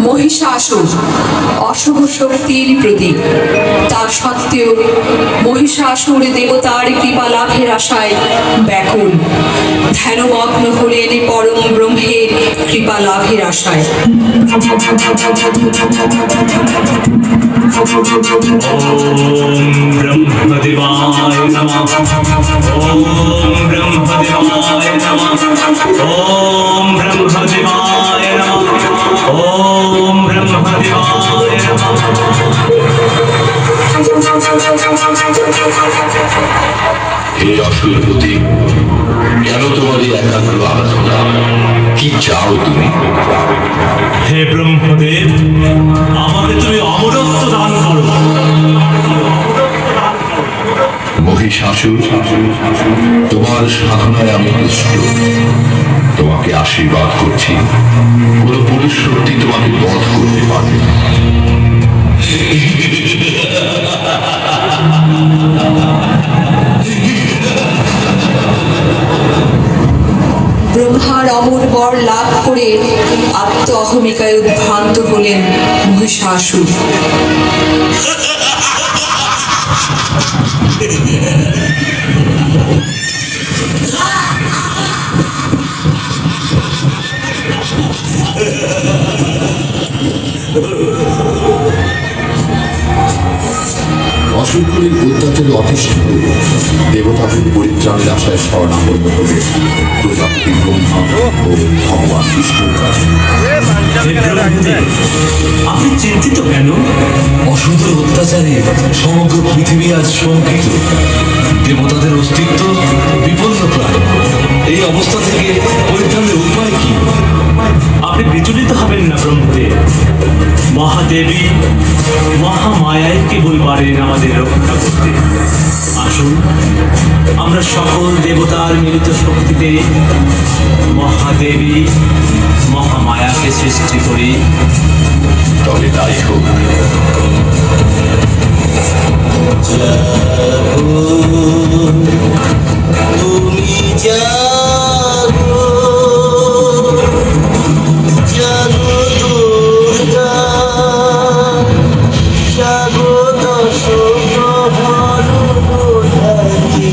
মহিষাসুর অশুভ শক্তির প্রতীক। তা সত্ত্বেও মহিষাসুর দেবতার কৃপা লাভের আশায় ব্যাকুল। ধ্যানমগ্ন হলেন পরম ব্রহ্মের কৃপা লাভের আশায়। ব্রহ্মদেবায় নমঃ। ওম ব্রহ্মদেবায় নমঃ। ওম ব্রহ্মদেবায় নমঃ। ওম ব্রহ্মদেবায় নমঃ। হে অসুরপতি, কেন তোমার এই একাগ্র আরাধনা? কি চাও তুমি? হে ব্রহ্মদেব, আমাকে তুমি অমরত্ব দান করো। মহিষাসুর, তোমার সাধনায় আমি তুষ্ট। তোমাকে আশীর্বাদ করছি, কোনো পুরুষ শক্তি তোমাকে বধ করতে পারবে না। ব্রহ্মার অমর বর লাভ করে আত্ম অহমিকায় উদ্ভ্রান্ত হলেন মহিষাসুর। অসুরকুলের অত্যাচারে অতিষ্ঠ দেবতাদের পরিত্রাণের আশায় শরণাপন্ন হলে প্রজাপতি ব্রহ্মা ও ভগবান বিষ্ণুর কাছে। আপনি চিন্তিত কেন? অসুরের অত্যাচারে সমগ্র পৃথিবী আজ শঙ্কিত। দেবতাদের অস্তিত্ব বিপন্ন প্রায়। এই অবস্থা থেকে পরিত্রাণের উপায় কি? আপনি বিচলিত হবেন না ব্রহ্মদেব। মহাদেবী মহামায়াই কেবল পারেন আমাদের রক্ষা করতে। আসুন আমরা সকল দেবতার মিলিত শক্তিতে মহাদেবী মহামায়াকে সৃষ্টি করি। তবে তাই হোক। তুমি জাগো, জাগো দুর্গা, জাগো দশ প্রহর বোধারি।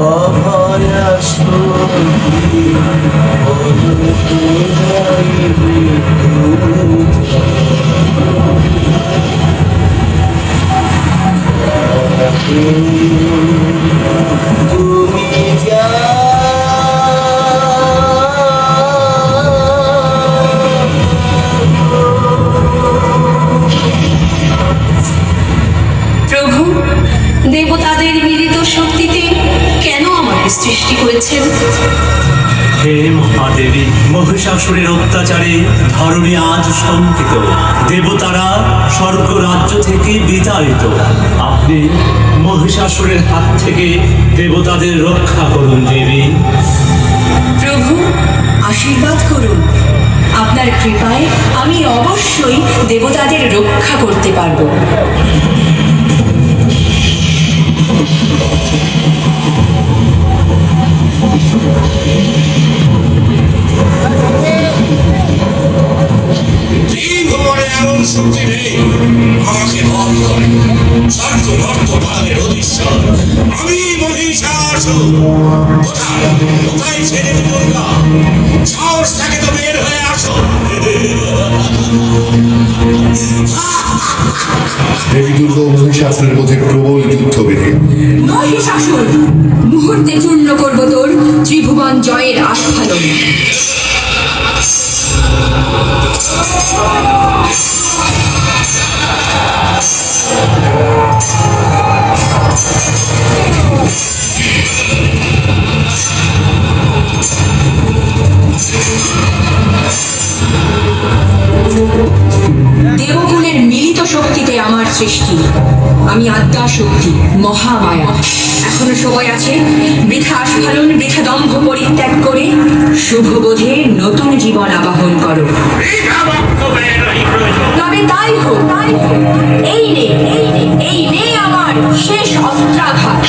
অভয়া শক্তি তুমি জাগো। প্রভু, দেবতাদের মিলিত শক্তিতে কেন আমাকে সৃষ্টি করেছেন? হে মহাদেবী, মহিষাসুরের অত্যাচারে ধরণী আজ শঙ্কিত। দেবতারা স্বর্গ রাজ্য থেকে বিতাড়িত। আপনি মহিষাসুরের হাত থেকে দেবতাদের রক্ষা করুন দেবী। প্রভু, আশীর্বাদ করুন। আপনার কৃপায় আমি অবশ্যই দেবতাদের রক্ষা করতে পারবো। এমন শক্তি নেই আমাকে বধ করে। স্বর্গ মর্ত ভাবের অধীশ্বর আমি মহিষাসুর। কোথায় কোথায় ছেড়ে দুর্গা? সাহস থাকে তো বের হয়ে আসো। দেবী দুর্গা ও মহিষাসুরের মধ্যে প্রবল যুদ্ধ বেঁধে। মহিষাসুর, মুহূর্তে চূর্ণ করব তোর ত্রিভুবন জয়ের আস্ফালন। দেবকুলের মিলিত শক্তিতে আমার সৃষ্টি, আমি আদ্যা শক্তি, মহামায়া। এখনো সময় আছে, বৃথা আস্ফালন, বৃথা দম্ভ পরিত্যাগ করে শুভ বোধে নতুন জীবন আবাহন করো। তবে তাই হোক, এই নে, এই নে আমার শেষ অস্ত্রাঘাত।